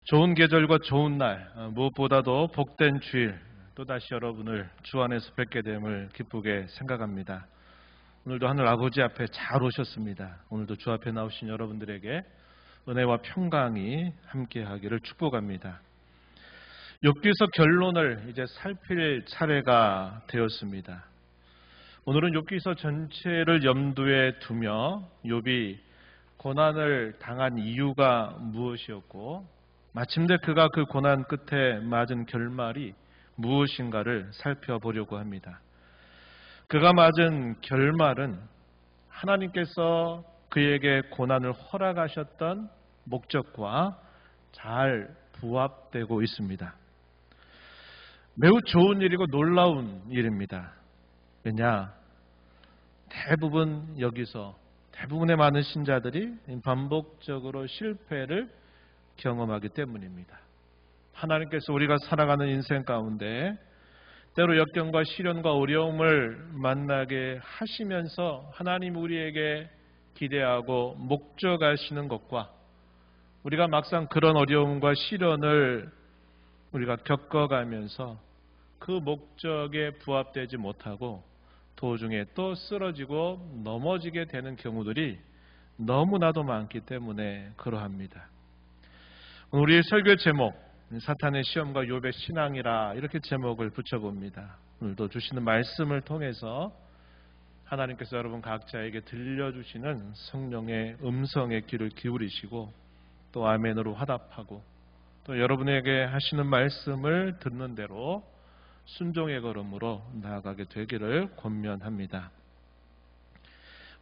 좋은 계절과 좋은 날, 무엇보다도 복된 주일, 또다시 여러분을 주 안에서 뵙게 됨을 기쁘게 생각합니다. 오늘도 하늘 아버지 앞에 잘 오셨습니다. 오늘도 주 앞에 나오신 여러분들에게 은혜와 평강이 함께하기를 축복합니다. 욥기서 결론을 이제 살필 차례가 되었습니다. 오늘은 욥기서 전체를 염두에 두며 욥이 고난을 당한 이유가 무엇이었고 마침내 그가 그 고난 끝에 맞은 결말이 무엇인가를 살펴보려고 합니다. 그가 맞은 결말은 하나님께서 그에게 고난을 허락하셨던 목적과 잘 부합되고 있습니다. 매우 좋은 일이고 놀라운 일입니다. 왜냐? 대부분의 많은 신자들이 반복적으로 실패를 경험하기 때문입니다. 하나님께서 우리가 살아가는 인생 가운데 때로 역경과 시련과 어려움을 만나게 하시면서 하나님 우리에게 기대하고 목적하시는 것과 우리가 막상 그런 어려움과 시련을 우리가 겪어가면서 그 목적에 부합되지 못하고 도중에 또 쓰러지고 넘어지게 되는 경우들이 너무나도 많기 때문에 그러합니다. 우리의 설교 제목, 사탄의 시험과 욥의 신앙이라 이렇게 제목을 붙여봅니다. 오늘도 주시는 말씀을 통해서 하나님께서 여러분 각자에게 들려주시는 성령의 음성에 귀를 기울이시고 또 아멘으로 화답하고 또 여러분에게 하시는 말씀을 듣는 대로 순종의 걸음으로 나아가게 되기를 권면합니다.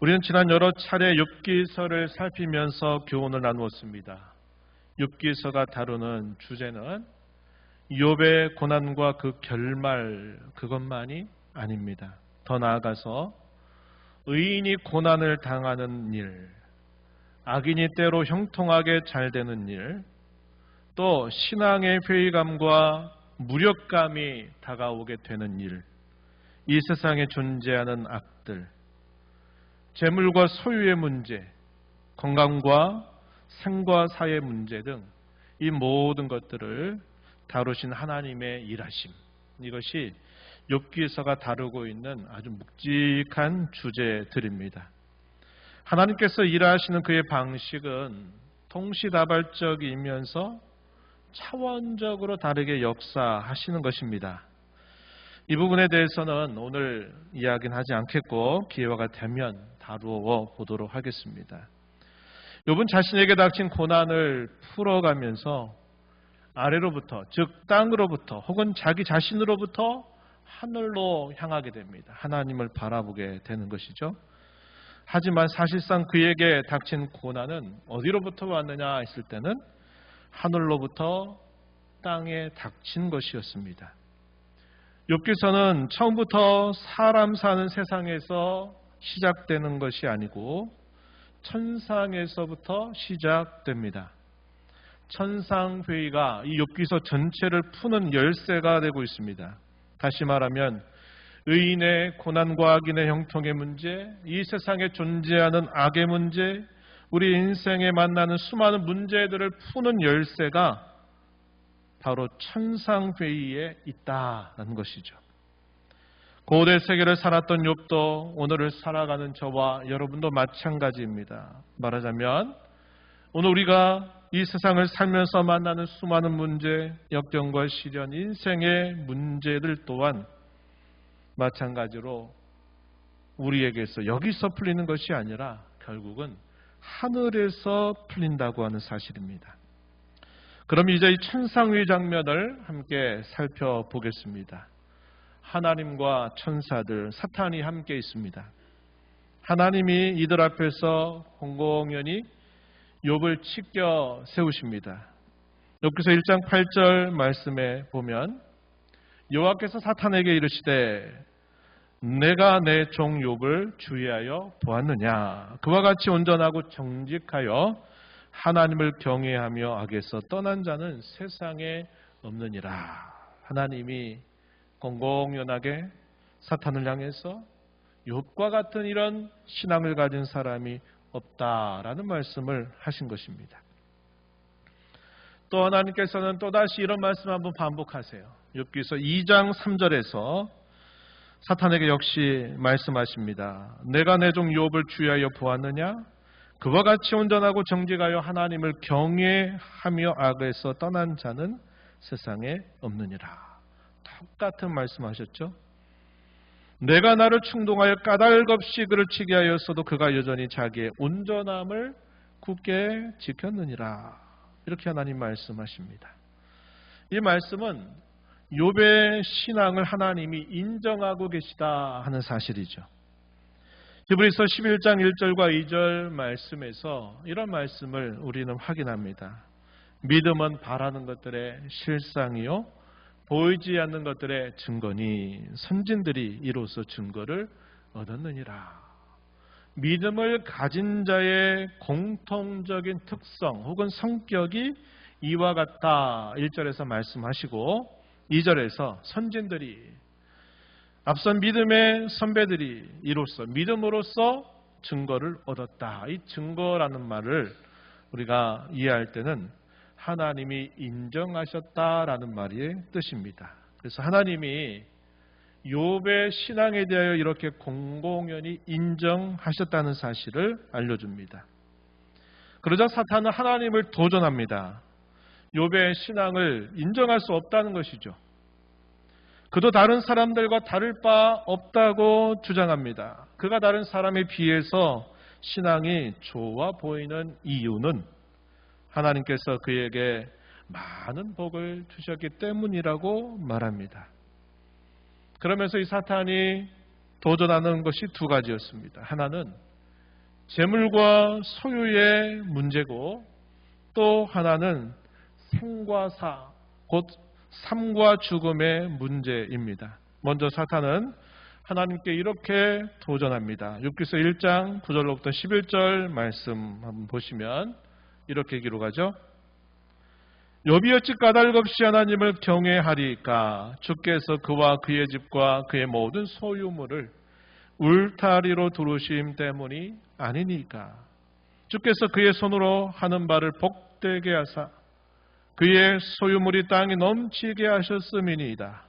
우리는 지난 여러 차례 욥기서를 살피면서 교훈을 나누었습니다. 욥기서가 다루는 주제는 욥의 고난과 그 결말 그것만이 아닙니다. 더 나아가서 의인이 고난을 당하는 일, 악인이 때로 형통하게 잘 되는 일, 또 신앙의 회의감과 무력감이 다가오게 되는 일, 이 세상에 존재하는 악들, 재물과 소유의 문제, 건강과 생과 사의 문제 등 이 모든 것들을 다루신 하나님의 일하심, 이것이 욥기서가 다루고 있는 아주 묵직한 주제들입니다. 하나님께서 일하시는 그의 방식은 동시다발적이면서 차원적으로 다르게 역사하시는 것입니다. 이 부분에 대해서는 오늘 이야기는 하지 않겠고 기회가 되면 다루어 보도록 하겠습니다. 욥은 자신에게 닥친 고난을 풀어가면서 아래로부터, 즉 땅으로부터 혹은 자기 자신으로부터 하늘로 향하게 됩니다. 하나님을 바라보게 되는 것이죠. 하지만 사실상 그에게 닥친 고난은 어디로부터 왔느냐 했을 때는 하늘로부터 땅에 닥친 것이었습니다. 욥기서는 처음부터 사람 사는 세상에서 시작되는 것이 아니고 천상에서부터 시작됩니다. 천상회의가 이 욥기서 전체를 푸는 열쇠가 되고 있습니다. 다시 말하면 의인의 고난과 악인의 형통의 문제, 이 세상에 존재하는 악의 문제, 우리 인생에 만나는 수많은 문제들을 푸는 열쇠가 바로 천상회의에 있다는 것이죠. 고대 세계를 살았던 욥도 오늘을 살아가는 저와 여러분도 마찬가지입니다. 말하자면 오늘 우리가 이 세상을 살면서 만나는 수많은 문제, 역경과 시련, 인생의 문제들 또한 마찬가지로 우리에게서 여기서 풀리는 것이 아니라 결국은 하늘에서 풀린다고 하는 사실입니다. 그럼 이제 이 천상의 장면을 함께 살펴보겠습니다. 하나님과 천사들, 사탄이 함께 있습니다. 하나님이 이들 앞에서 공공연히 욥을 치켜 세우십니다. 욥기서 1장 8절 말씀에 보면 여호와께서 사탄에게 이르시되 내가 내 종 욥을 주의하여 보았느냐. 그와 같이 온전하고 정직하여 하나님을 경외하며 악에서 떠난 자는 세상에 없느니라. 하나님이 공공연하게 사탄을 향해서 욥과 같은 이런 신앙을 가진 사람이 없다라는 말씀을 하신 것입니다. 또 하나님께서는 또다시 이런 말씀 한번 반복하세요. 욥기서 2장 3절에서 사탄에게 역시 말씀하십니다. 내가 내 종 욥을 주의하여 보았느냐? 그와 같이 온전하고 정직하여 하나님을 경외하며 악에서 떠난 자는 세상에 없느니라. 똑같은 말씀하셨죠? 내가 나를 충동하여 까닭없이 그를 치게 하였어도 그가 여전히 자기의 온전함을 굳게 지켰느니라. 이렇게 하나님 말씀하십니다. 이 말씀은 욥의 신앙을 하나님이 인정하고 계시다 하는 사실이죠. 히브리서 11장 1절과 2절 말씀에서 이런 말씀을 우리는 확인합니다. 믿음은 바라는 것들의 실상이요 보이지 않는 것들의 증거니 선진들이 이로써 증거를 얻었느니라. 믿음을 가진 자의 공통적인 특성 혹은 성격이 이와 같다. 1절에서 말씀하시고 2절에서 선진들이 앞선 믿음의 선배들이 이로써 믿음으로써 증거를 얻었다. 이 증거라는 말을 우리가 이해할 때는 하나님이 인정하셨다라는 말의 뜻입니다. 그래서 하나님이 욥의 신앙에 대하여 이렇게 공공연히 인정하셨다는 사실을 알려줍니다. 그러자 사탄은 하나님을 도전합니다. 욥의 신앙을 인정할 수 없다는 것이죠. 그도 다른 사람들과 다를 바 없다고 주장합니다. 그가 다른 사람에 비해서 신앙이 좋아 보이는 이유는 하나님께서 그에게 많은 복을 주셨기 때문이라고 말합니다. 그러면서 이 사탄이 도전하는 것이 두 가지였습니다. 하나는 재물과 소유의 문제고 또 하나는 생과 사, 곧 삶과 죽음의 문제입니다. 먼저 사탄은 하나님께 이렇게 도전합니다. 욥기서 1장 9절로부터 11절 말씀 한번 보시면 이렇게 기록하죠. 욥이 어찌 까닭없이 하나님을 경외하리까? 주께서 그와 그의 집과 그의 모든 소유물을 울타리로 두르심 때문이 아니니까. 주께서 그의 손으로 하는 바를 복되게 하사 그의 소유물이 땅에 넘치게 하셨음이니이다.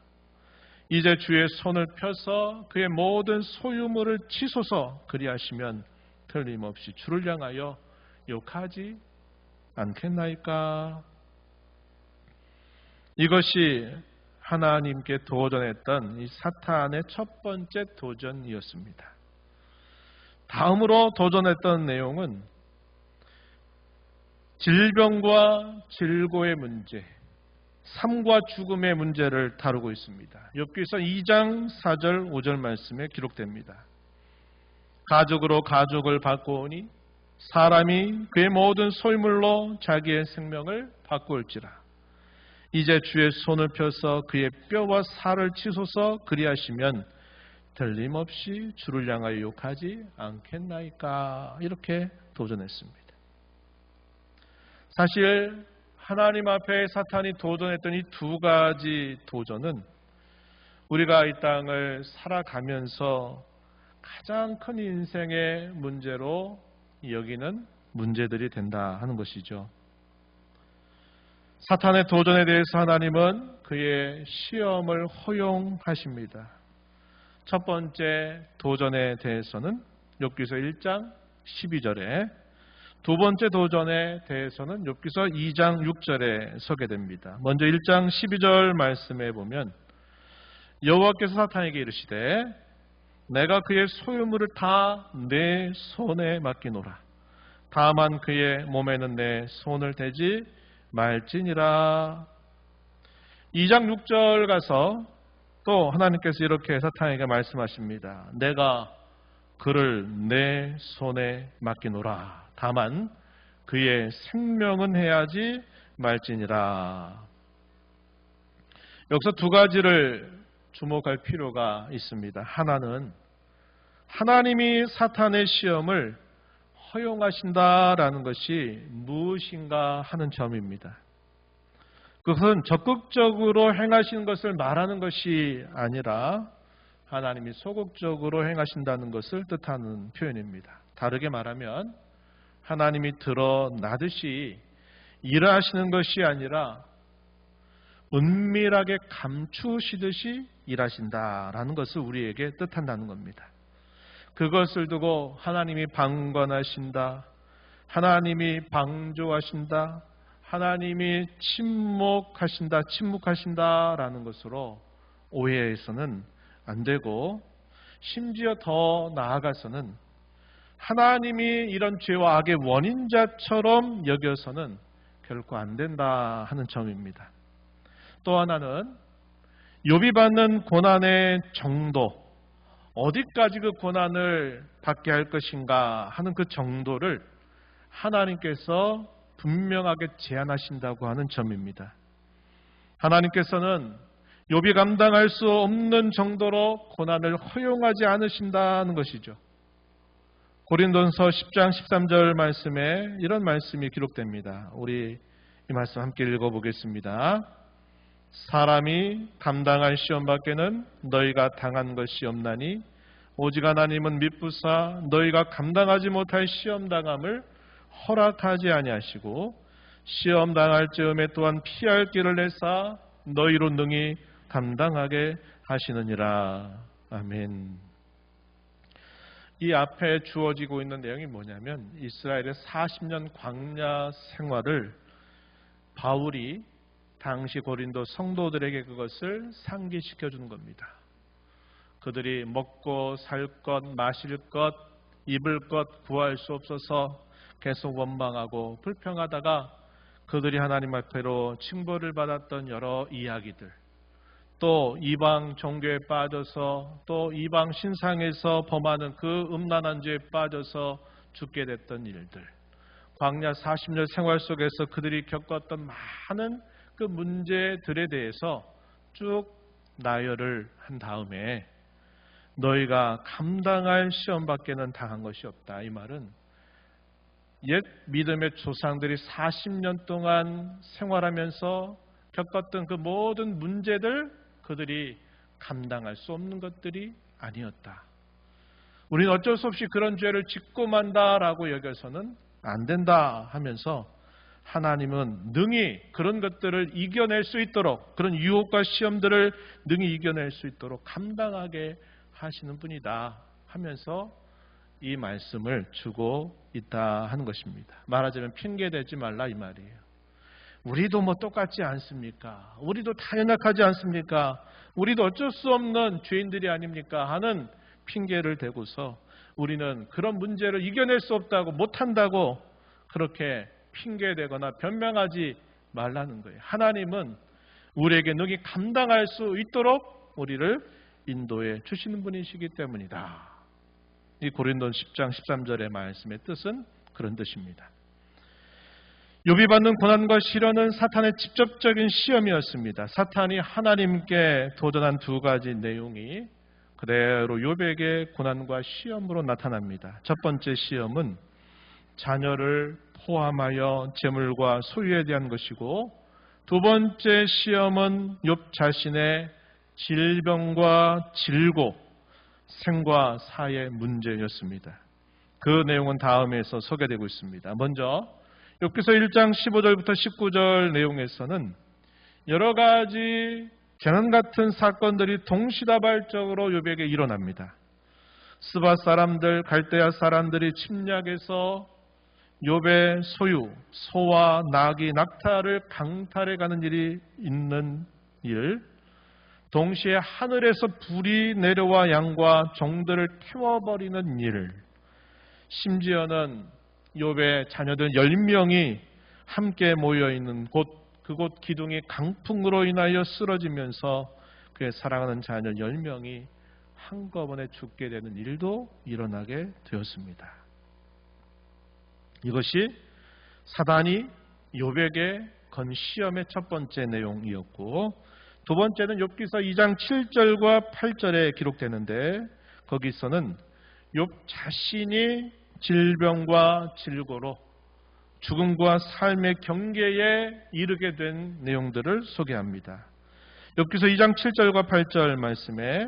이제 주의 손을 펴서 그의 모든 소유물을 치소서. 그리하시면 틀림없이 주를 향하여 욕하지 않겠나이까? 이것이 하나님께 도전했던 이 사탄의 첫 번째 도전이었습니다. 다음으로 도전했던 내용은 질병과 질고의 문제, 삶과 죽음의 문제를 다루고 있습니다. 욥기서 2장 4절 5절 말씀에 기록됩니다. 가죽으로 가죽을 바꾸오니 사람이 그의 모든 소유물로 자기의 생명을 바꿀지라. 이제 주의 손을 펴서 그의 뼈와 살을 치소서. 그리하시면 틀림없이 주를 향하여 욕하지 않겠나이까? 이렇게 도전했습니다. 사실 하나님 앞에 사탄이 도전했던 이 두 가지 도전은 우리가 이 땅을 살아가면서 가장 큰 인생의 문제로 여기는 문제들이 된다 하는 것이죠. 사탄의 도전에 대해서 하나님은 그의 시험을 허용하십니다. 첫 번째 도전에 대해서는 욥기서 1장 12절에, 두 번째 도전에 대해서는 욥기서 2장 6절에 소개됩니다. 먼저 1장 12절 말씀에 보면 여호와께서 사탄에게 이르시되 내가 그의 소유물을 다 내 손에 맡기노라. 다만 그의 몸에는 내 손을 대지 말지니라. 2장 6절 가서 또 하나님께서 이렇게 사탄에게 말씀하십니다. 내가 그를 내 손에 맡기노라. 다만 그의 생명은 해야지 말지니라. 여기서 두 가지를 주목할 필요가 있습니다. 하나는 하나님이 사탄의 시험을 허용하신다라는 것이 무엇인가 하는 점입니다. 그것은 적극적으로 행하시는 것을 말하는 것이 아니라 하나님이 소극적으로 행하신다는 것을 뜻하는 표현입니다. 다르게 말하면 하나님이 드러나듯이 일하시는 것이 아니라 은밀하게 감추시듯이 일하신다라는 것을 우리에게 뜻한다는 겁니다. 그것을 두고 하나님이 방관하신다, 하나님이 방조하신다, 하나님이 침묵하신다라는 것으로 오해해서는 안 되고, 심지어 더 나아가서는 하나님이 이런 죄와 악의 원인자처럼 여겨서는 결코 안 된다 하는 점입니다. 또 하나는 욥이 받는 고난의 정도, 어디까지 그 고난을 받게 할 것인가 하는 그 정도를 하나님께서 분명하게 제한하신다고 하는 점입니다. 하나님께서는 욥이 감당할 수 없는 정도로 고난을 허용하지 않으신다는 것이죠. 고린도전서 10장 13절 말씀에 이런 말씀이 기록됩니다. 우리 이 말씀 함께 읽어보겠습니다. 사람이 감당할 시험 밖에는 너희가 당한 것이 없나니 오직 하나님은 미쁘사 너희가 감당하지 못할 시험 당함을 허락하지 아니하시고 시험 당할 즈음에 또한 피할 길을 내사 너희로 능히 감당하게 하시느니라. 아멘. 이 앞에 주어지고 있는 내용이 뭐냐면 이스라엘의 40년 광야 생활을 바울이 당시 고린도 성도들에게 그것을 상기시켜 주는 겁니다. 그들이 먹고 살 것, 마실 것, 입을 것 구할 수 없어서 계속 원망하고 불평하다가 그들이 하나님 앞에로 징벌을 받았던 여러 이야기들, 또 이방 종교에 빠져서 또 이방 신상에서 범하는 그 음란한 죄에 빠져서 죽게 됐던 일들, 광야 40년 생활 속에서 그들이 겪었던 많은 그 문제들에 대해서 쭉 나열을 한 다음에 너희가 감당할 시험밖에는 당한 것이 없다. 이 말은 옛 믿음의 조상들이 40년 동안 생활하면서 겪었던 그 모든 문제들, 그들이 감당할 수 없는 것들이 아니었다. 우리는 어쩔 수 없이 그런 죄를 짓고 만다라고 여겨서는 안 된다 하면서 하나님은 능히 그런 것들을 이겨낼 수 있도록, 그런 유혹과 시험들을 능히 이겨낼 수 있도록 감당하게 하시는 분이다 하면서 이 말씀을 주고 있다 하는 것입니다. 말하자면 핑계대지 말라 이 말이에요. 우리도 뭐 똑같지 않습니까? 우리도 다 연약하지 않습니까? 우리도 어쩔 수 없는 죄인들이 아닙니까? 하는 핑계를 대고서 우리는 그런 문제를 이겨낼 수 없다고, 못한다고 그렇게 핑계대거나 변명하지 말라는 거예요. 하나님은 우리에게 능히 감당할 수 있도록 우리를 인도해 주시는 분이시기 때문이다. 이 고린도전 10장 13절의 말씀의 뜻은 그런 뜻입니다. 욥이 받는 고난과 시련은 사탄의 직접적인 시험이었습니다. 사탄이 하나님께 도전한 두 가지 내용이 그대로 욥에게 고난과 시험으로 나타납니다. 첫 번째 시험은 자녀를 포함하여 재물과 소유에 대한 것이고, 두 번째 시험은 욥 자신의 질병과 질고, 생과 사의 문제였습니다. 그 내용은 다음에서 소개되고 있습니다. 먼저 욥기서 1장 15절부터 19절 내용에서는 여러 가지 재난 같은 사건들이 동시다발적으로 욥에게 일어납니다. 스바 사람들, 갈대아 사람들이 침략해서 욥의 소유, 소와 나귀, 낙타를 강탈해가는 일이 있는 일, 동시에 하늘에서 불이 내려와 양과 종들을 태워버리는 일, 심지어는 욥의 자녀들 10명이 함께 모여있는 곳, 그곳 기둥이 강풍으로 인하여 쓰러지면서 그의 사랑하는 자녀 10명이 한꺼번에 죽게 되는 일도 일어나게 되었습니다. 이것이 사단이 욥에게 건 시험의 첫 번째 내용이었고, 두 번째는 욥기서 2장 7절과 8절에 기록되는데, 거기서는 욥 자신이 질병과 질고로 죽음과 삶의 경계에 이르게 된 내용들을 소개합니다. 욥기서 2장 7절과 8절 말씀에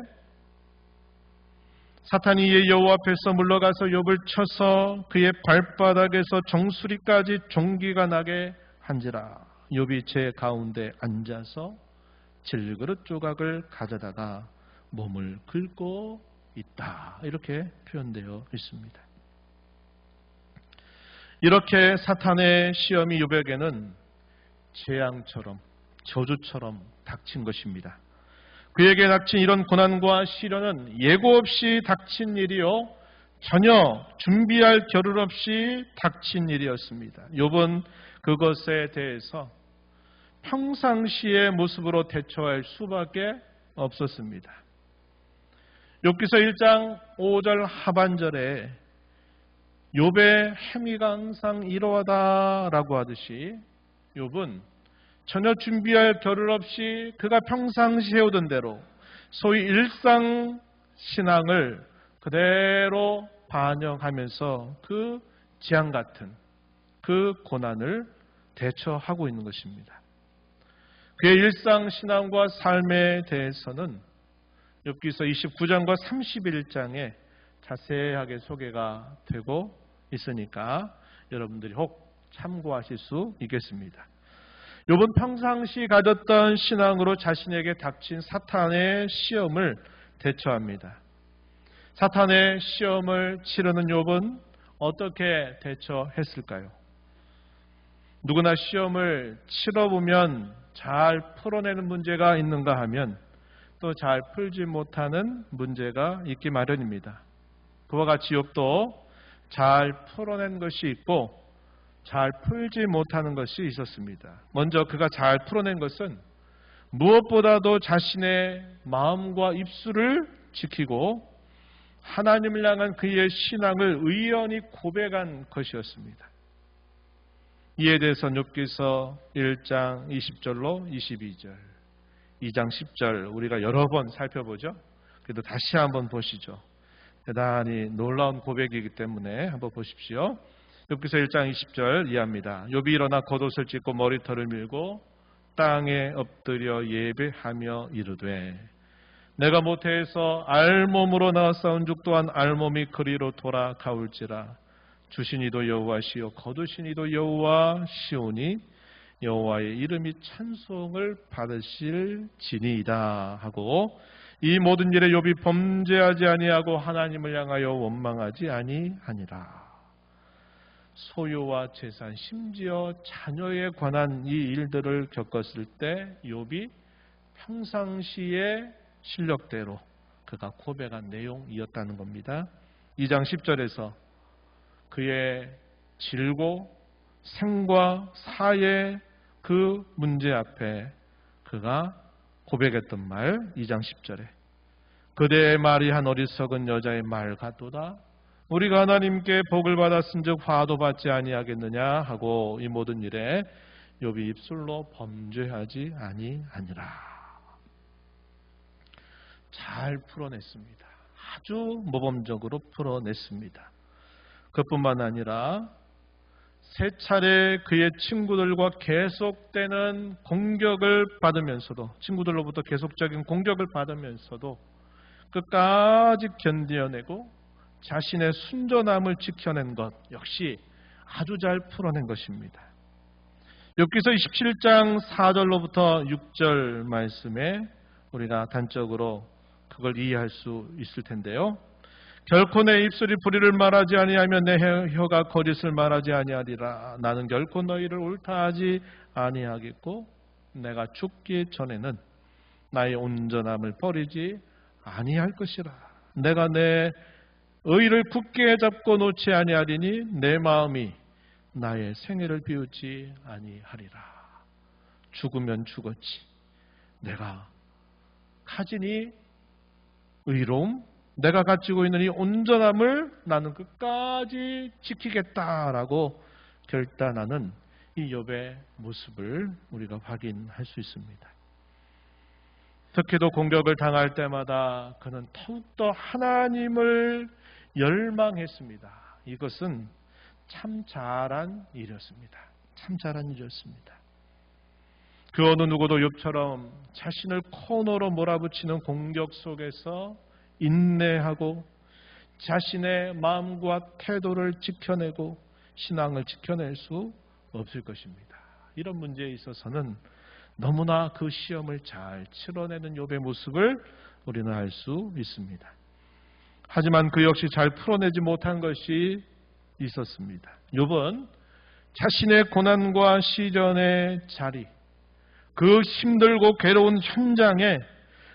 사탄이 이에 여호와 앞에서 물러가서 욥을 쳐서 그의 발바닥에서 정수리까지 종기가 나게 한지라. 욥이 제 가운데 앉아서 질그릇 조각을 가져다가 몸을 긁고 있다. 이렇게 표현되어 있습니다. 이렇게 사탄의 시험이 욥에게는 재앙처럼 저주처럼 닥친 것입니다. 그에게 닥친 이런 고난과 시련은 예고 없이 닥친 일이요, 전혀 준비할 겨를 없이 닥친 일이었습니다. 욥은 그것에 대해서 평상시의 모습으로 대처할 수밖에 없었습니다. 욥기서 1장 5절 하반절에 욥의 행위가 항상 이러하다라고 하듯이 욥은 전혀 준비할 겨를 없이 그가 평상시 해오던 대로 소위 일상신앙을 그대로 반영하면서 그 재앙 같은 그 고난을 대처하고 있는 것입니다. 그의 일상신앙과 삶에 대해서는 욥기서 29장과 31장에 자세하게 소개가 되고 있으니까 여러분들이 혹 참고하실 수 있겠습니다. 욥은 평상시 가졌던 신앙으로 자신에게 닥친 사탄의 시험을 대처합니다. 사탄의 시험을 치르는 욥은 어떻게 대처했을까요? 누구나 시험을 치러보면 잘 풀어내는 문제가 있는가 하면 또 잘 풀지 못하는 문제가 있기 마련입니다. 그와 같이 욥도 잘 풀어낸 것이 있고 잘 풀지 못하는 것이 있었습니다. 먼저 그가 잘 풀어낸 것은 무엇보다도 자신의 마음과 입술을 지키고 하나님을 향한 그의 신앙을 의연히 고백한 것이었습니다. 이에 대해서 욥기서 1장 20절로 22절, 2장 10절 우리가 여러 번 살펴보죠. 그래도 다시 한번 보시죠. 대단히 놀라운 고백이기 때문에 한번 보십시오. 욥기서 1장 20절 이해합니다. 욥이 일어나 겉옷을 찢고 머리털을 밀고 땅에 엎드려 예배하며 이르되 내가 모태에서 알몸으로 나와 싸운 즉 또한 알몸이 그리로 돌아가올지라. 주신 이도 여호와시요 거두신 이도 여호와시오니 여호와의 이름이 찬송을 받으실지니이다 하고 이 모든 일에 욥이 범죄하지 아니하고 하나님을 향하여 원망하지 아니하니라. 소유와 재산, 심지어 자녀에 관한 이 일들을 겪었을 때 욥이 평상시의 실력대로 그가 고백한 내용이었다는 겁니다. 2장 10절에서 그의 질고 생과 사의 그 문제 앞에 그가 고백했던 말 2장 10절에 그대의 말이 한 어리석은 여자의 말 같도다. 우리가 하나님께 복을 받았은즉 화도 받지 아니하겠느냐 하고 이 모든 일에 욥이 입술로 범죄하지 아니하니라. 잘 풀어냈습니다. 아주 모범적으로 풀어냈습니다. 그뿐만 아니라 세 차례 그의 친구들과 계속되는 공격을 받으면서도 친구들로부터 계속적인 공격을 받으면서도 끝까지 견뎌내고 자신의 순전함을 지켜낸 것 역시 아주 잘 풀어낸 것입니다. 욥기서 27장 4절로부터 6절 말씀에 우리가 단적으로 그걸 이해할 수 있을 텐데요. 결코 내 입술이 불의를 말하지 아니하며 내 혀가 거짓을 말하지 아니하리라. 나는 결코 너희를 옳다하지 아니하겠고 내가 죽기 전에는 나의 온전함을 버리지 아니할 것이라. 내가 내 의를 굳게 잡고 놓지 아니하리니 내 마음이 나의 생애를 비우지 아니하리라. 죽으면 죽었지. 내가 가지니 의로움, 내가 가지고 있는 이 온전함을 나는 끝까지 지키겠다라고 결단하는 이 욥의 모습을 우리가 확인할 수 있습니다. 특히도 공격을 당할 때마다 그는 더욱더 하나님을 열망했습니다. 이것은 참 잘한 일이었습니다. 참 잘한 일이었습니다. 그 어느 누구도 욥처럼 자신을 코너로 몰아붙이는 공격 속에서 인내하고 자신의 마음과 태도를 지켜내고 신앙을 지켜낼 수 없을 것입니다. 이런 문제에 있어서는 너무나 그 시험을 잘 치러내는 욥의 모습을 우리는 알 수 있습니다. 하지만 그 역시 잘 풀어내지 못한 것이 있었습니다. 욥은 자신의 고난과 시련의 자리, 그 힘들고 괴로운 현장에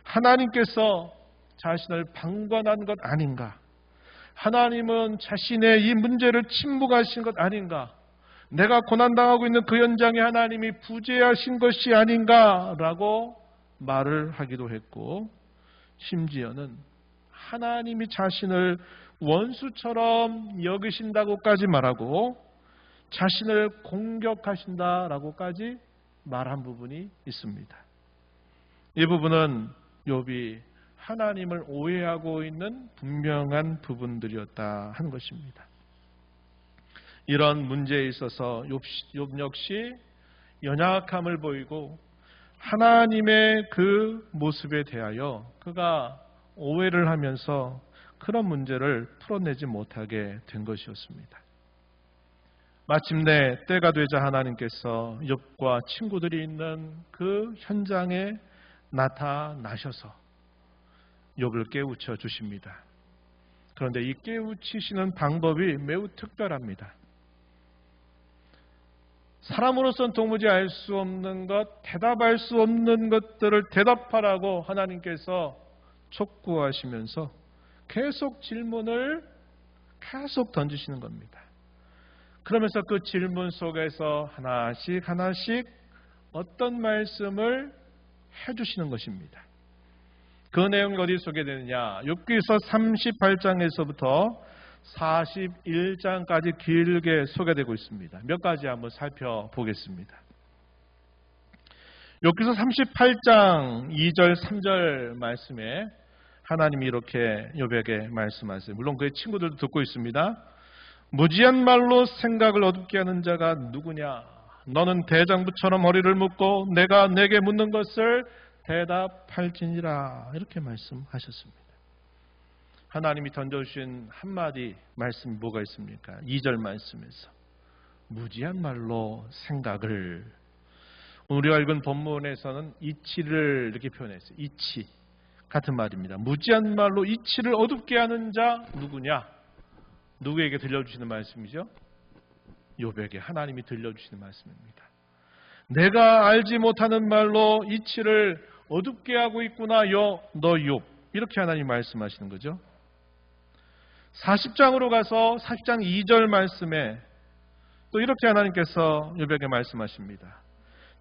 하나님께서 자신을 방관한 것 아닌가? 하나님은 자신의 이 문제를 침묵하신 것 아닌가? 내가 고난당하고 있는 그 현장에 하나님이 부재하신 것이 아닌가라고 말을 하기도 했고, 심지어는 하나님이 자신을 원수처럼 여기신다고까지 말하고 자신을 공격하신다라고까지 말한 부분이 있습니다. 이 부분은 욥이 하나님을 오해하고 있는 분명한 부분들이었다 하는 것입니다. 이런 문제에 있어서 욥 역시 연약함을 보이고 하나님의 그 모습에 대하여 그가 오해를 하면서 그런 문제를 풀어내지 못하게 된 것이었습니다. 마침내 때가 되자 하나님께서 욥과 친구들이 있는 그 현장에 나타나셔서 욥을 깨우쳐 주십니다. 그런데 이 깨우치시는 방법이 매우 특별합니다. 사람으로서는 도무지 알 수 없는 것, 대답할 수 없는 것들을 대답하라고 하나님께서 촉구하시면서 계속 질문을 계속 던지시는 겁니다. 그러면서 그 질문 속에서 하나씩 하나씩 어떤 말씀을 해주시는 것입니다. 그 내용이 어디 소개되느냐? 욥기서 38장에서부터 41장까지 길게 소개되고 있습니다. 몇 가지 한번 살펴보겠습니다. 욥기서 38장 2절 3절 말씀에 하나님이 이렇게 욥에게 말씀하세요. 물론 그의 친구들도 듣고 있습니다. 무지한 말로 생각을 어둡게 하는 자가 누구냐? 너는 대장부처럼 허리를 묶고 내가 내게 묻는 것을 대답할지니라. 이렇게 말씀하셨습니다. 하나님이 던져주신 한마디 말씀이 뭐가 있습니까? 2절 말씀에서 무지한 말로 생각을, 우리가 읽은 본문에서는 이치를 이렇게 표현했어요. 이치 같은 말입니다. 무지한 말로 이치를 어둡게 하는 자 누구냐? 누구에게 들려주시는 말씀이죠? 욥에게 하나님이 들려주시는 말씀입니다. 내가 알지 못하는 말로 이치를 어둡게 하고 있구나 너 욥. 이렇게 하나님이 말씀하시는 거죠. 40장으로 가서 40장 2절 말씀에 또 이렇게 하나님께서 욥에게 말씀하십니다.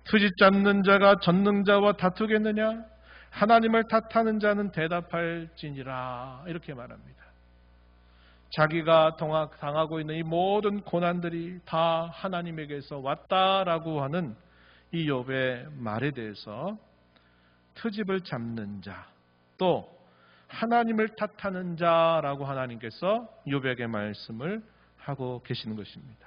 트집 잡는 자가 전능자와 다투겠느냐? 하나님을 탓하는 자는 대답할지니라. 이렇게 말합니다. 자기가 당하고 있는 이 모든 고난들이 다 하나님에게서 왔다라고 하는 이 욥의 말에 대해서 트집을 잡는 자, 또 하나님을 탓하는 자라고 하나님께서 욥에게 말씀을 하고 계시는 것입니다.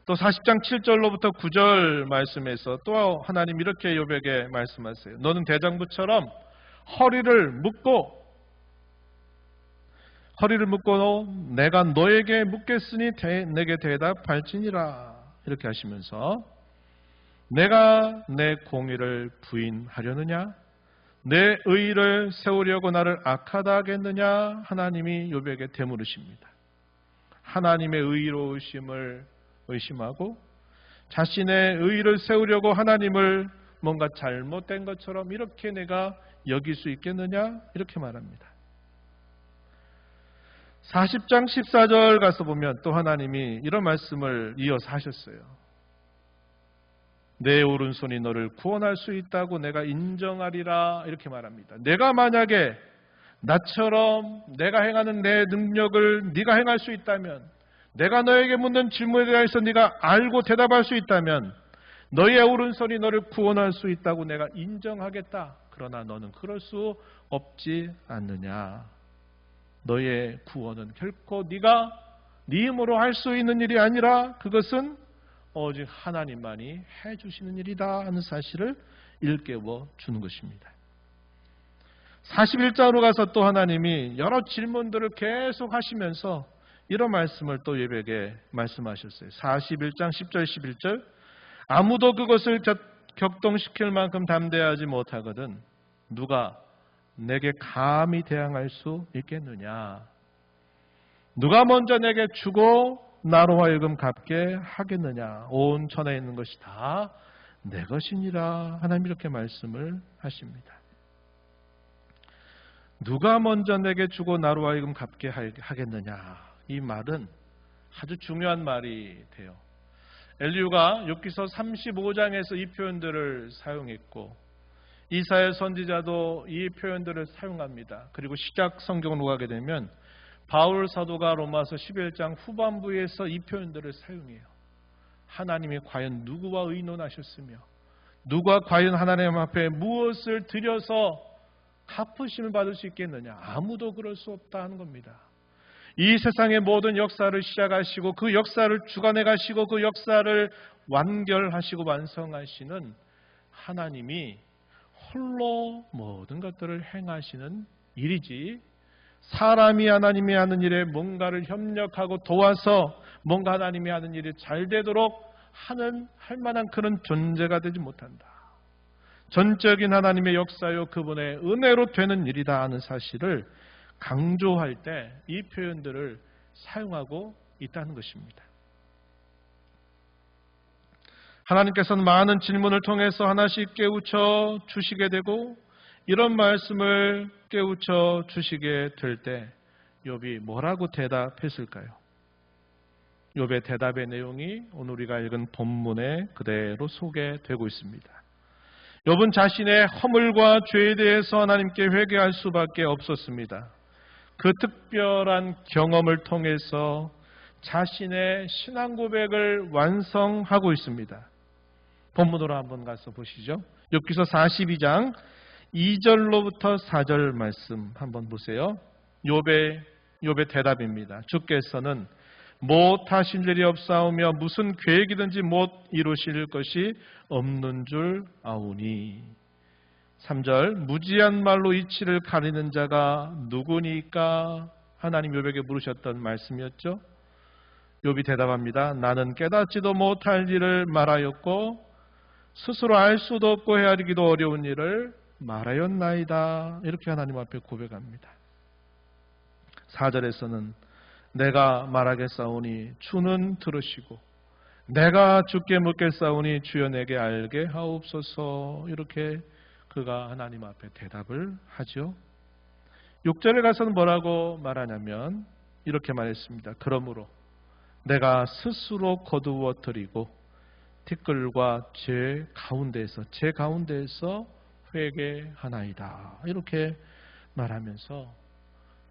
또 40장 7절로부터 9절 말씀에서 또 하나님 이렇게 욥에게 말씀하세요. 너는 대장부처럼 허리를 묶고 내가 너에게 묻겠으니 내게 대답할지니라. 이렇게 하시면서 내가 내 공의를 부인하려느냐? 내 의를 세우려고 나를 악하다 하겠느냐? 하나님이 욥에게 되물으십니다. 하나님의 의로우심을 의심하고 자신의 의를 세우려고 하나님을 뭔가 잘못된 것처럼 이렇게 내가 여길 수 있겠느냐? 이렇게 말합니다. 40장 14절 가서 보면 또 하나님이 이런 말씀을 이어서 하셨어요. 내 오른손이 너를 구원할 수 있다고 내가 인정하리라. 이렇게 말합니다. 내가 만약에 나처럼 내가 행하는 내 능력을 네가 행할 수 있다면, 내가 너에게 묻는 질문에 대해서 네가 알고 대답할 수 있다면 너의 오른손이 너를 구원할 수 있다고 내가 인정하겠다. 그러나 너는 그럴 수 없지 않느냐. 너의 구원은 결코 네가 네 힘으로 할 수 있는 일이 아니라 그것은 오직 하나님만이 해주시는 일이다 하는 사실을 일깨워 주는 것입니다. 41장으로 가서 또 하나님이 여러 질문들을 계속 하시면서 이런 말씀을 또 예배에게 말씀하셨어요. 41장 10절 11절 아무도 그것을 격동시킬 만큼 담대하지 못하거든 누가 내게 감히 대항할 수 있겠느냐. 누가 먼저 내게 주고 나로 하여금 갚게 하겠느냐. 온 천하에 있는 것이 다 내 것이니라. 하나님 이렇게 말씀을 하십니다. 누가 먼저 내게 주고 나로 하여금 갚게 하겠느냐. 이 말은 아주 중요한 말이 돼요. 엘리후가 욥기서 35장에서 이 표현들을 사용했고 이사야 선지자도 이 표현들을 사용합니다. 그리고 시작 성경으로 가게 되면 바울 사도가 로마서 11장 후반부에서 이 표현들을 사용해요. 하나님이 과연 누구와 의논하셨으며 누가 과연 하나님 앞에 무엇을 드려서 갚으심을 받을 수 있겠느냐. 아무도 그럴 수 없다 하는 겁니다. 이 세상의 모든 역사를 시작하시고 그 역사를 주관해 가시고 그 역사를 완결하시고 완성하시는 하나님이 홀로 모든 것들을 행하시는 일이지 사람이 하나님이 하는 일에 뭔가를 협력하고 도와서 뭔가 하나님이 하는 일이 잘 되도록 할 만한 그런 존재가 되지 못한다. 전적인 하나님의 역사요 그분의 은혜로 되는 일이다 하는 사실을 강조할 때 이 표현들을 사용하고 있다는 것입니다. 하나님께서는 많은 질문을 통해서 하나씩 깨우쳐 주시게 되고 이런 말씀을 깨우쳐 주시게 될 때 욥이 뭐라고 대답했을까요? 욥의 대답의 내용이 오늘 우리가 읽은 본문에 그대로 소개되고 있습니다. 욥은 자신의 허물과 죄에 대해서 하나님께 회개할 수밖에 없었습니다. 그 특별한 경험을 통해서 자신의 신앙 고백을 완성하고 있습니다. 본문으로 한번 가서 보시죠. 욥기서 42장 2절로부터 4절 말씀 한번 보세요. 욥의 대답입니다. 주께서는 못하실 일이 없사오며 무슨 계획이든지 못 이루실 것이 없는 줄 아오니. 3절 무지한 말로 이치를 가리는 자가 누구니까. 하나님 욥에게 물으셨던 말씀이었죠. 욥이 대답합니다. 나는 깨닫지도 못할 일을 말하였고 스스로 알 수도 없고 헤아리기도 어려운 일을 말하였나이다. 이렇게 하나님 앞에 고백합니다. 4절에서는 내가 말하겠사오니 주는 들으시고 내가 주께 묻겠사오니 주여 내게 알게 하옵소서. 이렇게 그가 하나님 앞에 대답을 하죠. 6절에 가서는 뭐라고 말하냐면 이렇게 말했습니다. 그러므로 내가 스스로 거두어 드리고 티끌과 제 가운데에서 회개하나이다. 이렇게 말하면서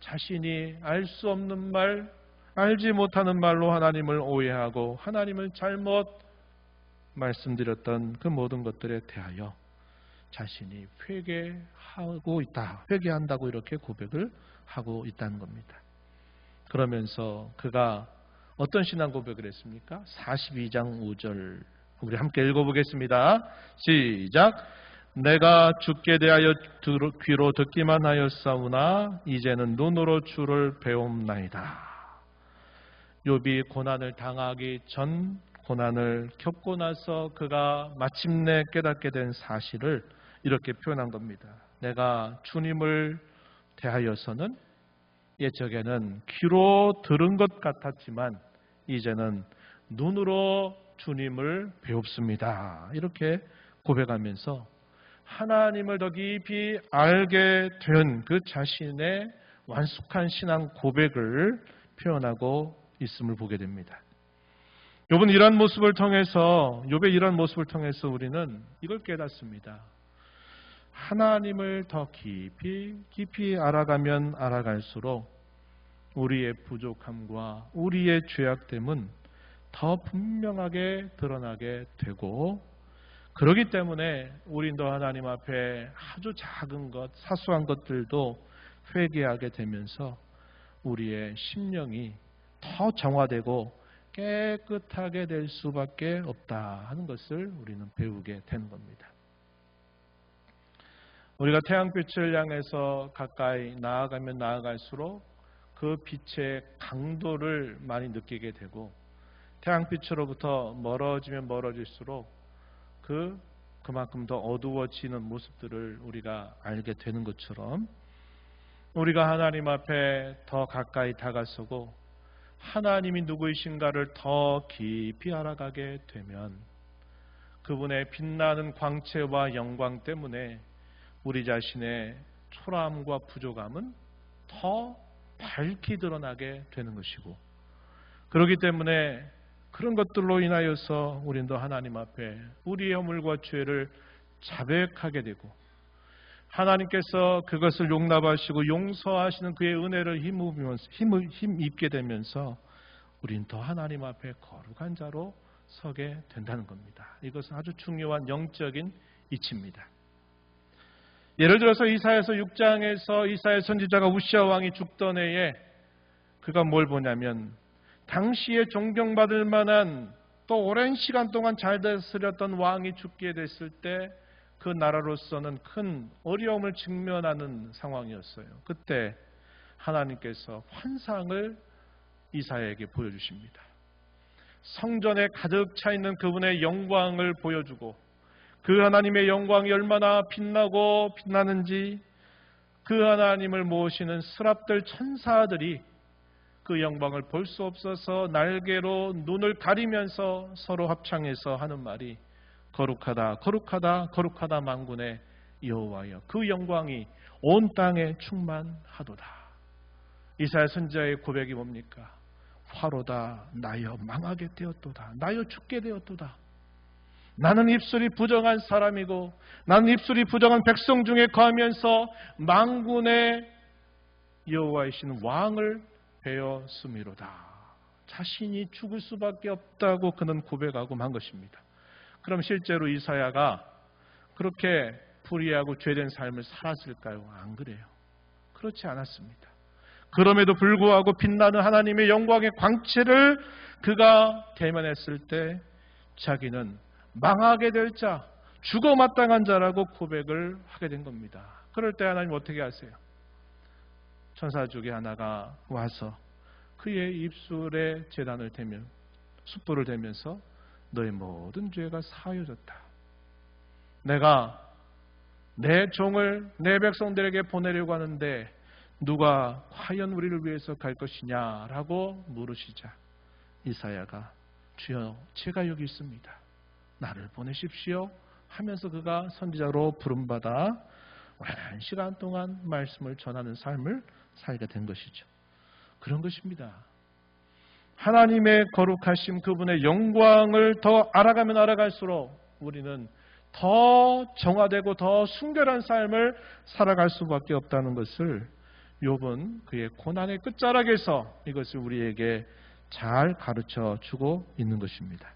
자신이 알 수 없는 말, 알지 못하는 말로 하나님을 오해하고 하나님을 잘못 말씀드렸던 그 모든 것들에 대하여 자신이 회개하고 있다. 회개한다고 이렇게 고백을 하고 있다는 겁니다. 그러면서 그가 어떤 신앙 고백을 했습니까? 42장 5절 우리 함께 읽어보겠습니다. 시작. 내가 주께 대하여 귀로 듣기만 하였사오나 이제는 눈으로 주를 배움나이다. 욥이 고난을 당하기 전 고난을 겪고 나서 그가 마침내 깨닫게 된 사실을 이렇게 표현한 겁니다. 내가 주님을 대하여서는 옛적에는 귀로 들은 것 같았지만 이제는 눈으로 주님을 배웁습니다. 이렇게 고백하면서 하나님을 더 깊이 알게 된 그 자신의 완숙한 신앙 고백을 표현하고 있음을 보게 됩니다. 욥의 이런 모습을 통해서 우리는 이걸 깨닫습니다. 하나님을 더 깊이 알아가면 알아갈수록 우리의 부족함과 우리의 죄악됨은 더 분명하게 드러나게 되고 그렇기 때문에 우리도 하나님 앞에 아주 작은 것, 사소한 것들도 회개하게 되면서 우리의 심령이 더 정화되고 깨끗하게 될 수밖에 없다 하는 것을 우리는 배우게 되는 겁니다. 우리가 태양빛을 향해서 가까이 나아가면 나아갈수록 그 그 빛의 강도를 많이 느끼게 되고 태양빛으로부터 멀어지면 멀어질수록 그만큼 더 어두워지는 모습들을 우리가 알게 되는 것처럼 우리가 하나님 앞에 더 가까이 다가서고 하나님이 누구이신가를 더 깊이 알아가게 되면 그분의 빛나는 광채와 영광 때문에 우리 자신의 초라함과 부족함은 더 밝히 드러나게 되는 것이고 그렇기 때문에 그런 것들로 인하여서 우리는 더 하나님 앞에 우리의 허물과 죄를 자백하게 되고 하나님께서 그것을 용납하시고 용서하시는 그의 은혜를 힘입게 되면서 우리는 더 하나님 앞에 거룩한 자로 서게 된다는 겁니다. 이것은 아주 중요한 영적인 이치입니다. 예를 들어서 이사야서 6장에서 이사야 선지자가 우시아 왕이 죽던 해에 그가 뭘 보냐면 당시에 존경받을 만한 또 오랜 시간 동안 잘 다스렸던 왕이 죽게 됐을 때 그 나라로서는 큰 어려움을 직면하는 상황이었어요. 그때 하나님께서 환상을 이사야에게 보여주십니다. 성전에 가득 차 있는 그분의 영광을 보여주고 그 하나님의 영광이 얼마나 빛나고 빛나는지 그 하나님을 모시는 스랍들 천사들이 그 영광을 볼 수 없어서 날개로 눈을 가리면서 서로 합창해서 하는 말이 거룩하다 거룩하다 거룩하다 만군의 여호와여 그 영광이 온 땅에 충만하도다. 이사야 선지자의 고백이 뭡니까? 화로다 나여 망하게 되었도다. 나여 죽게 되었도다. 나는 입술이 부정한 사람이고 나는 입술이 부정한 백성 중에 거하면서 만군의 여호와이신 왕을 배웠음이로다. 자신이 죽을 수밖에 없다고 그는 고백하고 만 것입니다. 그럼 실제로 이사야가 그렇게 불의하고 죄된 삶을 살았을까요? 안 그래요. 그렇지 않았습니다. 그럼에도 불구하고 빛나는 하나님의 영광의 광채를 그가 대면했을 때 자기는 망하게 될 자, 죽어 마땅한 자라고 고백을 하게 된 겁니다. 그럴 때 하나님 어떻게 하세요? 천사 중에 하나가 와서 그의 입술에 제단을 대며 숯불을 대면서 너의 모든 죄가 사하여졌다. 내가 내 종을 내 백성들에게 보내려고 하는데 누가 과연 우리를 위해서 갈 것이냐라고 물으시자 이사야가 주여 제가 여기 있습니다. 나를 보내십시오 하면서 그가 선지자로 부름받아 오랜 시간 동안 말씀을 전하는 삶을 살게 된 것이죠. 그런 것입니다. 하나님의 거룩하심 그분의 영광을 더 알아가면 알아갈수록 우리는 더 정화되고 더 순결한 삶을 살아갈 수밖에 없다는 것을 욥은 그의 고난의 끝자락에서 이것을 우리에게 잘 가르쳐 주고 있는 것입니다.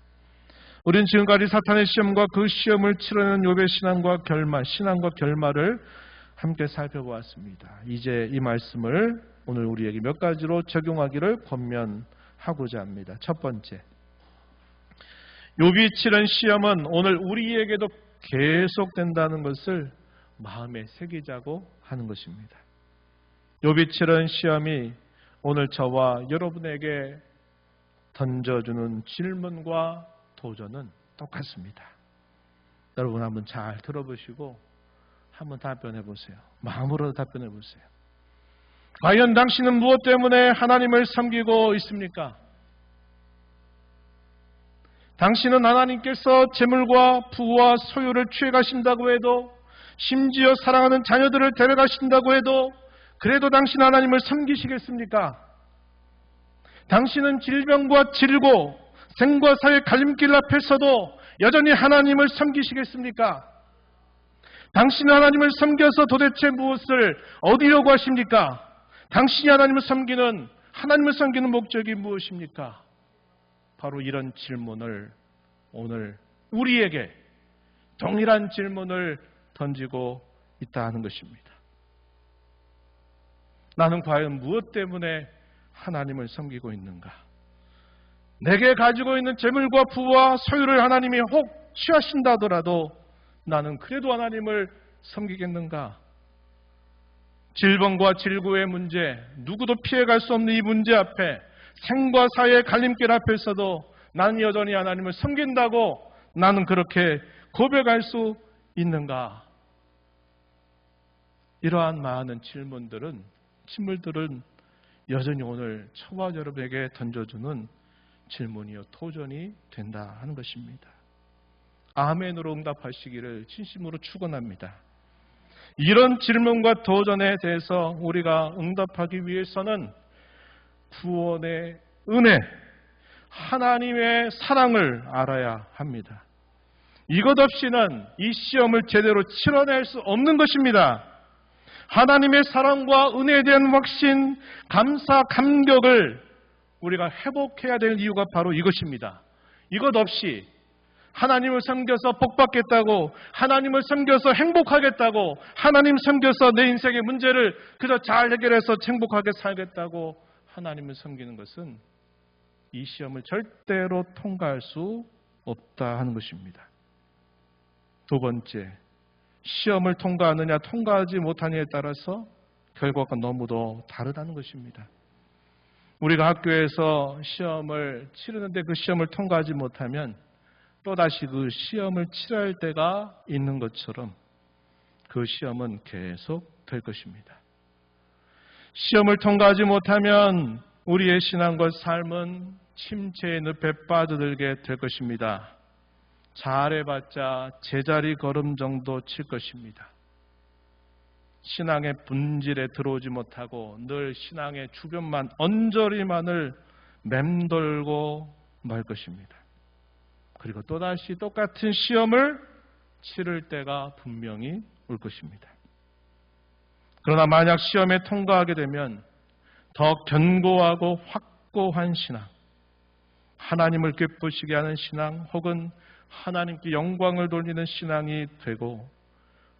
우리는 지금까지 사탄의 시험과 그 시험을 치르는 욥의 신앙과 결말을 함께 살펴보았습니다. 이제 이 말씀을 오늘 우리에게 몇 가지로 적용하기를 권면하고자 합니다. 첫 번째, 욥이 치른 시험은 오늘 우리에게도 계속된다는 것을 마음에 새기자고 하는 것입니다. 욥이 치른 시험이 오늘 저와 여러분에게 던져주는 질문과 도전은 똑같습니다. 여러분 한번 잘 들어보시고 한번 답변해 보세요. 마음으로 답변해 보세요. 과연 당신은 무엇 때문에 하나님을 섬기고 있습니까? 당신은 하나님께서 재물과 부와 소유를 취해가신다고 해도 심지어 사랑하는 자녀들을 데려가신다고 해도 그래도 당신 하나님을 섬기시겠습니까? 당신은 질병과 질고 생과 사의 갈림길 앞에서도 여전히 하나님을 섬기시겠습니까? 당신은 하나님을 섬겨서 도대체 무엇을 얻으려고 하십니까? 당신이 하나님을 섬기는 목적이 무엇입니까? 바로 이런 질문을 오늘 우리에게 동일한 질문을 던지고 있다 하는 것입니다. 나는 과연 무엇 때문에 하나님을 섬기고 있는가? 내게 가지고 있는 재물과 부와 소유를 하나님이 혹 취하신다 하더라도 나는 그래도 하나님을 섬기겠는가? 질병과 질고의 문제, 누구도 피해갈 수 없는 이 문제 앞에 생과 사의 갈림길 앞에서도 나는 여전히 하나님을 섬긴다고 나는 그렇게 고백할 수 있는가? 이러한 많은 질문들은 여전히 오늘 저와 여러분에게 던져주는 질문이요 도전이 된다 하는 것입니다. 아멘으로 응답하시기를 진심으로 축원합니다. 이런 질문과 도전에 대해서 우리가 응답하기 위해서는 구원의 은혜, 하나님의 사랑을 알아야 합니다. 이것 없이는 이 시험을 제대로 치러낼 수 없는 것입니다. 하나님의 사랑과 은혜에 대한 확신, 감사, 감격을 우리가 회복해야 될 이유가 바로 이것입니다. 이것 없이 하나님을 섬겨서 복받겠다고, 하나님을 섬겨서 행복하겠다고, 하나님 섬겨서 내 인생의 문제를 그저 잘 해결해서 행복하게 살겠다고 하나님을 섬기는 것은 이 시험을 절대로 통과할 수 없다 하는 것입니다. 두 번째, 시험을 통과하느냐 통과하지 못하느냐에 따라서 결과가 너무도 다르다는 것입니다. 우리가 학교에서 시험을 치르는데 그 시험을 통과하지 못하면 또다시 그 시험을 치러야 할 때가 있는 것처럼 그 시험은 계속 될 것입니다. 시험을 통과하지 못하면 우리의 신앙과 삶은 침체의 늪에 빠져들게 될 것입니다. 잘해봤자 제자리 걸음 정도 칠 것입니다. 신앙의 본질에 들어오지 못하고 늘 신앙의 주변만 언저리만을 맴돌고 말 것입니다. 그리고 또다시 똑같은 시험을 치를 때가 분명히 올 것입니다. 그러나 만약 시험에 통과하게 되면 더 견고하고 확고한 신앙, 하나님을 기쁘시게 하는 신앙, 혹은 하나님께 영광을 돌리는 신앙이 되고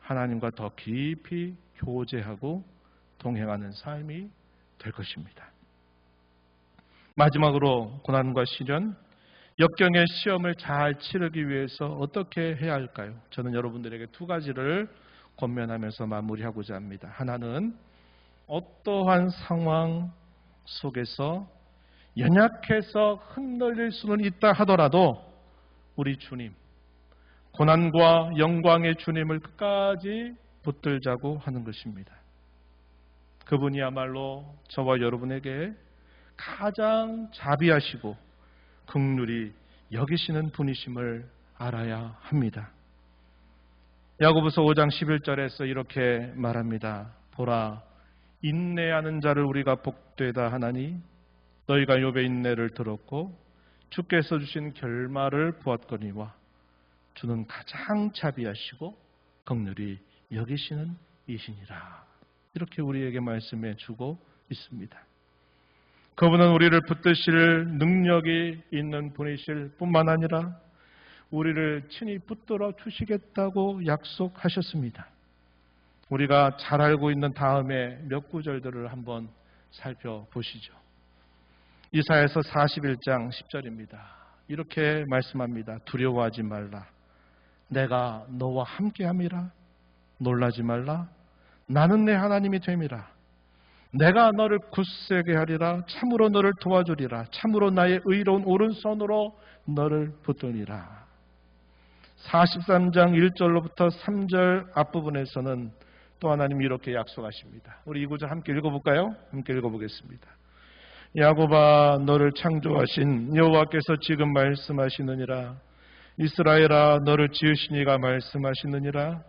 하나님과 더 깊이 교제하고 동행하는 삶이 될 것입니다. 마지막으로 고난과 시련, 역경의 시험을 잘 치르기 위해서 어떻게 해야 할까요? 저는 여러분들에게 두 가지를 권면하면서 마무리하고자 합니다. 하나는 어떠한 상황 속에서 연약해서 흔들릴 수는 있다 하더라도 우리 주님, 고난과 영광의 주님을 끝까지 붙들자고 하는 것입니다. 그분이야말로 저와 여러분에게 가장 자비하시고 긍휼히 여기시는 분이심을 알아야 합니다. 야고보서 5장 11절에서 이렇게 말합니다. 보라, 인내하는 자를 우리가 복되다 하나니 너희가 욥의 인내를 들었고 주께서 주신 결말을 보았거니와 주는 가장 자비하시고 긍휼히 여기시는 이시니라. 이렇게 우리에게 말씀해 주고 있습니다. 그분은 우리를 붙드실 능력이 있는 분이실 뿐만 아니라 우리를 친히 붙들어 주시겠다고 약속하셨습니다. 우리가 잘 알고 있는 다음에 몇 구절들을 한번 살펴보시죠. 이사야서 41장 10절입니다. 이렇게 말씀합니다. 두려워하지 말라. 내가 너와 함께함이라. 놀라지 말라. 나는 내 하나님이 됨이라. 내가 너를 굳세게 하리라. 참으로 너를 도와주리라. 참으로 나의 의로운 오른손으로 너를 붙드리라. 43장 1절로부터 3절 앞부분에서는 또 하나님이 이렇게 약속하십니다. 우리 이 구절 함께 읽어볼까요? 함께 읽어보겠습니다. 야곱아, 너를 창조하신 여호와께서 지금 말씀하시느니라. 이스라엘아, 너를 지으신 이가 말씀하시느니라.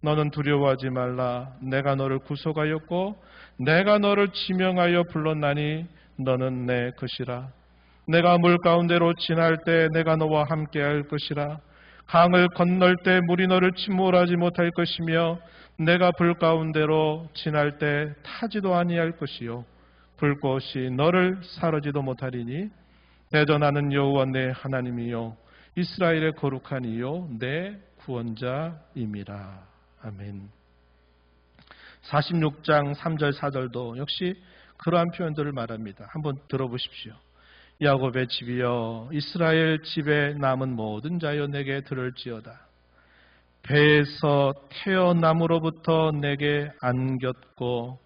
너는 두려워하지 말라. 내가 너를 구속하였고 내가 너를 지명하여 불렀나니 너는 내 것이라. 내가 물 가운데로 지날 때 내가 너와 함께할 것이라. 강을 건널 때 물이 너를 침몰하지 못할 것이며 내가 불 가운데로 지날 때 타지도 아니할 것이요 불꽃이 너를 사르지도 못하리니 대전하는 여호와 내 하나님이요 이스라엘의 거룩한 이요 내 구원자임이라. 아멘. 46장 3절 4절도 역시 그러한 표현들을 말합니다. 한번 들어보십시오. 야곱의 집이여 이스라엘 집에 남은 모든 자여 내게 들을지어다. 배에서 태어남으로부터 내게 안겼고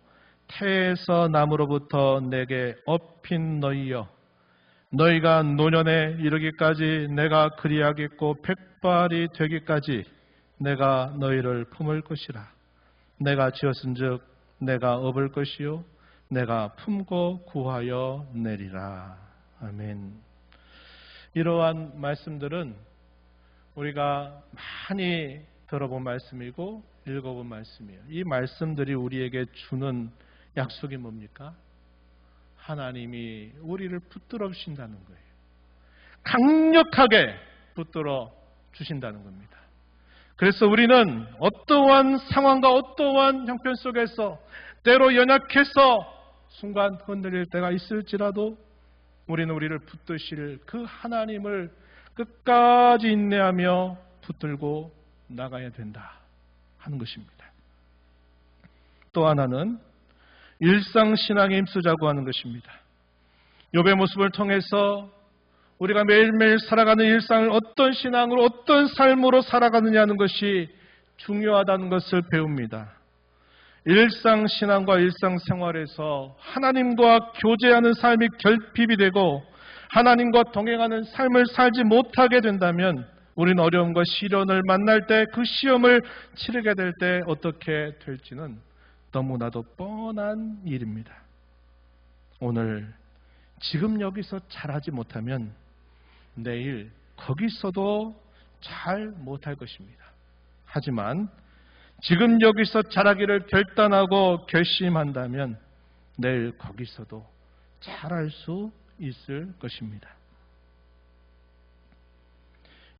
태에서 남으로부터 내게 업힌 너희여, 너희가 노년에 이르기까지 내가 그리하겠고 백발이 되기까지 내가 너희를 품을 것이라. 내가 지었은즉 내가 업을 것이요 내가 품고 구하여 내리라. 아멘. 이러한 말씀들은 우리가 많이 들어본 말씀이고 읽어본 말씀이에요. 이 말씀들이 우리에게 주는 약속이 뭡니까? 하나님이 우리를 붙들어 주신다는 거예요. 강력하게 붙들어 주신다는 겁니다. 그래서 우리는 어떠한 상황과 어떠한 형편 속에서 때로 연약해서 순간 흔들릴 때가 있을지라도 우리는 우리를 붙드실 그 하나님을 끝까지 인내하며 붙들고 나가야 된다 하는 것입니다. 또 하나는 일상신앙에 힘쓰자고 하는 것입니다. 욥의 모습을 통해서 우리가 매일매일 살아가는 일상을 어떤 신앙으로 어떤 삶으로 살아가느냐는 것이 중요하다는 것을 배웁니다. 일상신앙과 일상생활에서 하나님과 교제하는 삶이 결핍이 되고 하나님과 동행하는 삶을 살지 못하게 된다면 우리는 어려움과 시련을 만날 때 그 시험을 치르게 될 때 어떻게 될지는 너무나도 뻔한 일입니다. 오늘 지금 여기서 잘하지 못하면 내일 거기서도 잘 못할 것입니다. 하지만 지금 여기서 잘하기를 결단하고 결심한다면 내일 거기서도 잘할 수 있을 것입니다.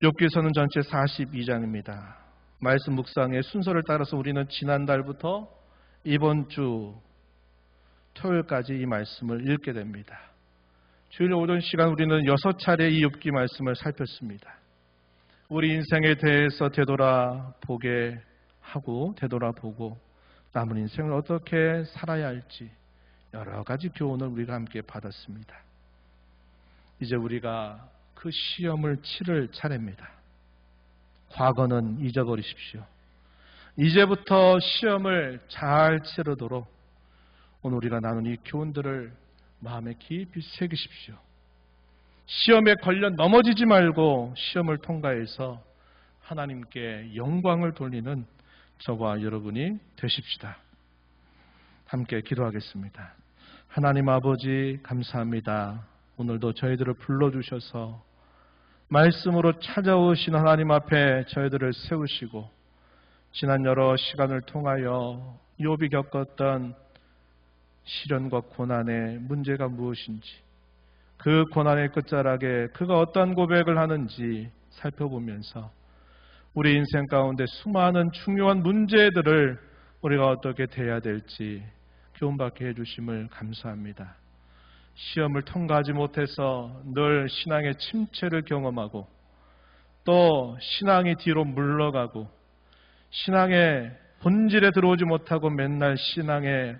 욥기서는 전체 42장입니다. 말씀 묵상의 순서를 따라서 우리는 지난달부터 이번 주 토요일까지 이 말씀을 읽게 됩니다. 주일 오전 시간 우리는 6차례 이 욥기 말씀을 살폈습니다. 우리 인생에 대해서 되돌아보게 하고 되돌아보고 남은 인생을 어떻게 살아야 할지 여러 가지 교훈을 우리가 함께 받았습니다. 이제 우리가 그 시험을 치를 차례입니다. 과거는 잊어버리십시오. 이제부터 시험을 잘 치르도록 오늘 우리가 나눈 이 교훈들을 마음에 깊이 새기십시오. 시험에 걸려 넘어지지 말고 시험을 통과해서 하나님께 영광을 돌리는 저와 여러분이 되십시다. 함께 기도하겠습니다. 하나님 아버지 감사합니다. 오늘도 저희들을 불러주셔서 말씀으로 찾아오신 하나님 앞에 저희들을 세우시고 지난 여러 시간을 통하여 욥이 겪었던 시련과 고난의 문제가 무엇인지 그 고난의 끝자락에 그가 어떤 고백을 하는지 살펴보면서 우리 인생 가운데 수많은 중요한 문제들을 우리가 어떻게 대해야 될지 교훈받게 해주심을 감사합니다. 시험을 통과하지 못해서 늘 신앙의 침체를 경험하고 또 신앙이 뒤로 물러가고 신앙의 본질에 들어오지 못하고 맨날 신앙의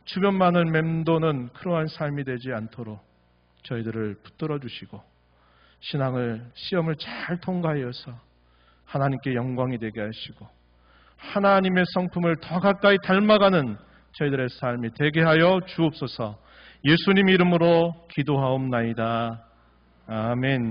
주변만을 맴도는 그러한 삶이 되지 않도록 저희들을 붙들어 주시고 시험을 잘 통과하여서 하나님께 영광이 되게 하시고 하나님의 성품을 더 가까이 닮아가는 저희들의 삶이 되게 하여 주옵소서. 예수님 이름으로 기도하옵나이다. 아멘.